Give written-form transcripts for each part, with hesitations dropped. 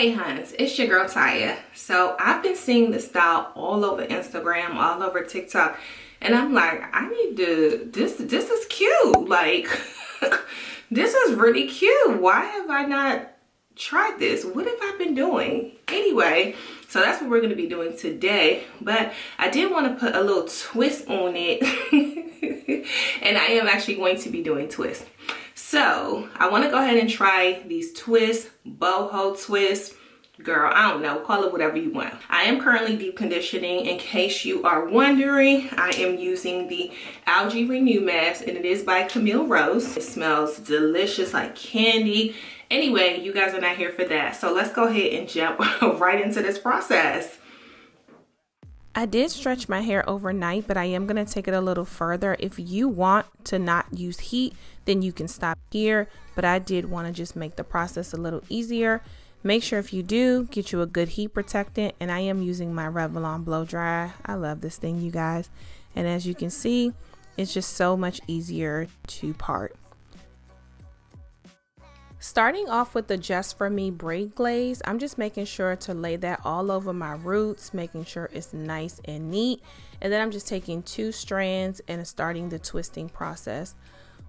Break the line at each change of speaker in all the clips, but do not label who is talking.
Hey Huns, it's your girl Taya. So I've been seeing this style all over Instagram, all over TikTok, and I'm like, I need to, this is cute. Like, this is really cute. Why have I not tried this? What have I been doing? Anyway, so that's what we're going to be doing today, but I did want to put a little twist on it. And I am actually going to be doing twists. So I want to go ahead and try these twists, boho twists. Girl, I don't know, call it whatever you want. I am currently deep conditioning. In case you are wondering, I am using the Algae Renew Mask, and it is by Camille Rose. It smells delicious like candy. Anyway, you guys are not here for that. So let's go ahead and jump right into this process. I did stretch my hair overnight, but I am going to take it a little further. If you want to not use heat, then you can stop here. But I did want to just make the process a little easier. Make sure if you do, get you a good heat protectant. And I am using my Revlon blow dry. I love this thing, you guys. And as you can see, it's just so much easier to part. Starting off with the Just For Me braid glaze, I'm just making sure to lay that all over my roots, making sure it's nice and neat. And then I'm just taking 2 strands and starting the twisting process.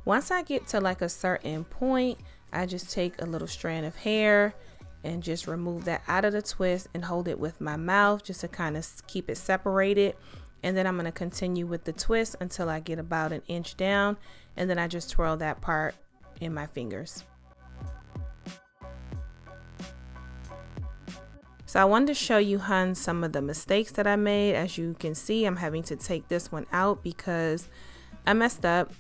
Once I get to like a certain point, I just take a little strand of hair and just remove that out of the twist and hold it with my mouth just to kind of keep it separated. And then I'm going to continue with the twist until I get about 1 inch down. And then I just twirl that part in my fingers. So I wanted to show you, Huns, some of the mistakes that I made. As you can see, I'm having to take this one out because I messed up.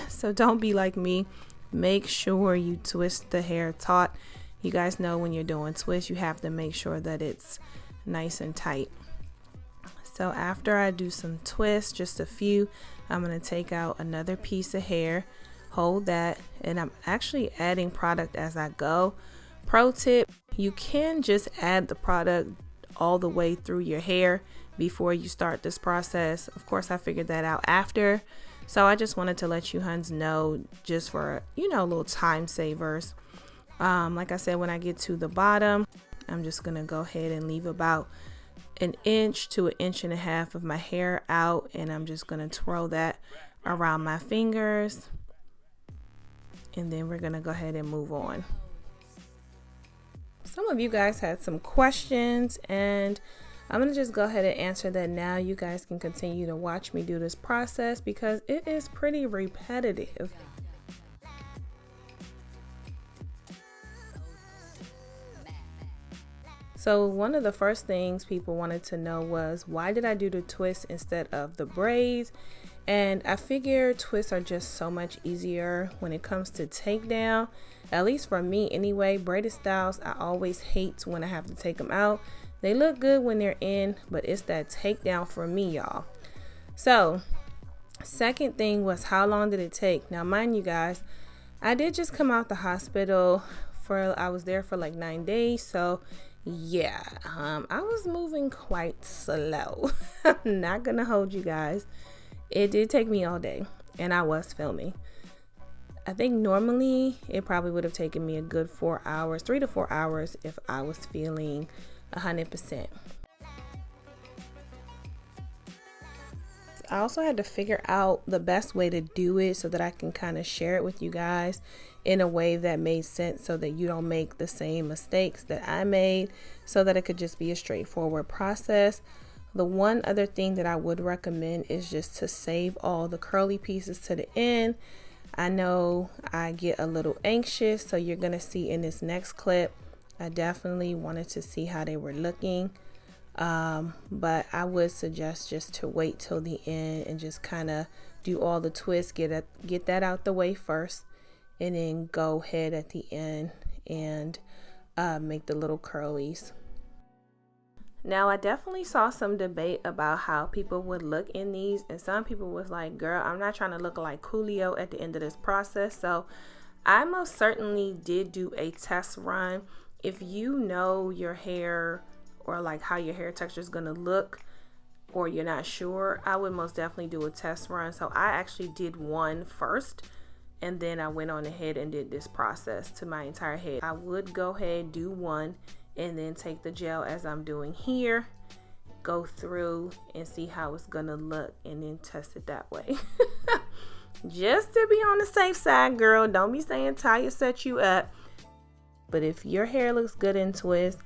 So don't be like me. Make sure you twist the hair taut. You guys know when you're doing twists, you have to make sure that it's nice and tight. So after I do some twists, just a few, I'm going to take out another piece of hair, hold that, and I'm actually adding product as I go. Pro tip, you can just add the product all the way through your hair before you start this process. Of course, I figured that out after. So I just wanted to let you Huns know, just for, you know, little time savers. Like I said, when I get to the bottom, I'm just going to go ahead and leave about 1 inch to 1.5 inches of my hair out. And I'm just going to twirl that around my fingers. And then we're going to go ahead and move on. Some of you guys had some questions, and I'm going to just go ahead and answer that now. You guys can continue to watch me do this process because it is pretty repetitive. So one of the first things people wanted to know was, why did I do the twist instead of the braids? And I figure twists are just so much easier when it comes to takedown. At least for me anyway. Braided styles, I always hate when I have to take them out. They look good when they're in, but it's that takedown for me, y'all. So second thing was, how long did it take? Now mind you guys, I did just come out the hospital. I was there for like 9 days. So yeah, I was moving quite slow. I'm not gonna hold you guys. It did take me all day, and I was filming. I think normally it probably would have taken me a good 4 hours, 3 to 4 hours, if I was feeling 100%. I also had to figure out the best way to do it so that I can kind of share it with you guys in a way that made sense, so that you don't make the same mistakes that I made, so that it could just be a straightforward process. The one other thing that I would recommend is just to save all the curly pieces to the end. I know I get a little anxious, so you're going to see in this next clip, I definitely wanted to see how they were looking. But I would suggest just to wait till the end and just kind of do all the twists, get that out the way first, and then go ahead at the end and make the little curlies. Now, I definitely saw some debate about how people would look in these, and some people was like, girl, I'm not trying to look like Coolio at the end of this process. So I most certainly did do a test run. If you know your hair, or like how your hair texture is going to look, or you're not sure, I would most definitely do a test run. So I actually did one first, and then I went on ahead and did this process to my entire head. I would go ahead, do one, and then take the gel as I'm doing here, go through and see how it's gonna look, and then test it that way. Just to be on the safe side, girl. Don't be saying Taya set you up. But if your hair looks good in twist,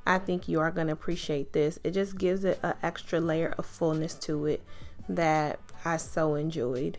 I think you are gonna appreciate this. It just gives it an extra layer of fullness to it that I so enjoyed.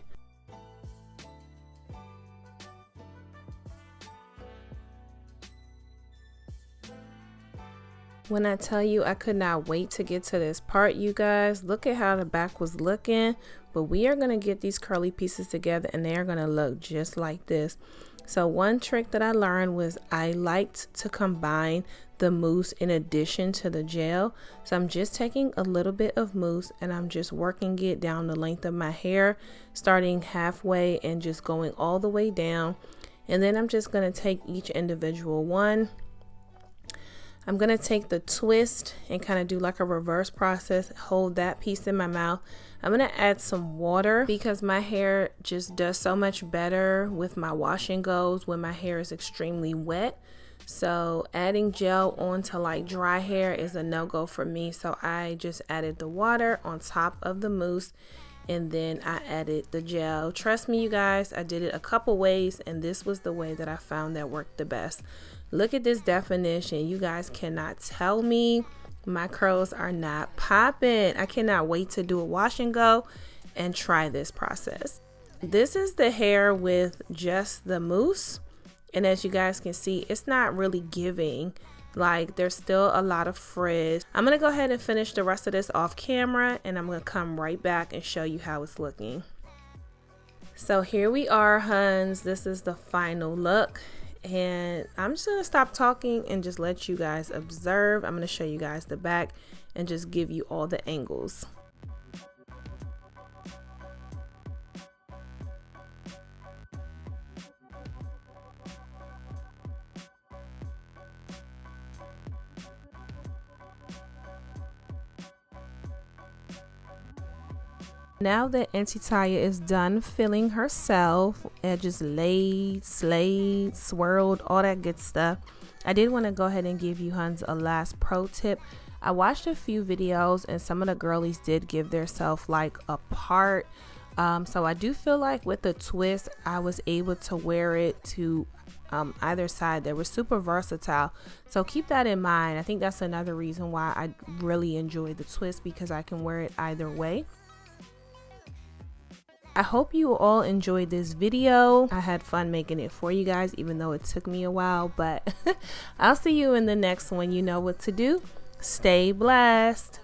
When I tell you I could not wait to get to this part, you guys, look at how the back was looking. But we are going to get these curly pieces together and they are going to look just like this. So one trick that I learned was I liked to combine the mousse in addition to the gel. So I'm just taking a little bit of mousse and I'm just working it down the length of my hair, starting halfway and just going all the way down. And then I'm just going to take each individual one. I'm going to take the twist and kind of do like a reverse process, hold that piece in my mouth. I'm going to add some water because my hair just does so much better with my wash and goes when my hair is extremely wet. So adding gel onto like dry hair is a no-go for me. So I just added the water on top of the mousse and then I added the gel. Trust me, you guys, I did it a couple ways and this was the way that I found that worked the best. Look at this definition. You guys cannot tell me my curls are not popping. I cannot wait to do a wash and go and try this process. This is the hair with just the mousse. And as you guys can see, it's not really giving. Like there's still a lot of frizz. I'm going to go ahead and finish the rest of this off camera and I'm going to come right back and show you how it's looking. So here we are, Huns. This is the final look. And I'm just going to stop talking and just let you guys observe. I'm going to show you guys the back and just give you all the angles. Now that Auntie Taya is done filling herself, edges laid, slayed, swirled, all that good stuff, I did want to go ahead and give you Huns a last pro tip. I watched a few videos and some of the girlies did give themselves like a part. So I do feel like with the twist, I was able to wear it to either side. They were super versatile. So keep that in mind. I think that's another reason why I really enjoy the twist, because I can wear it either way. I hope you all enjoyed this video. I had fun making it for you guys, even though it took me a while, but I'll see you in the next one. You know what to do. Stay blessed.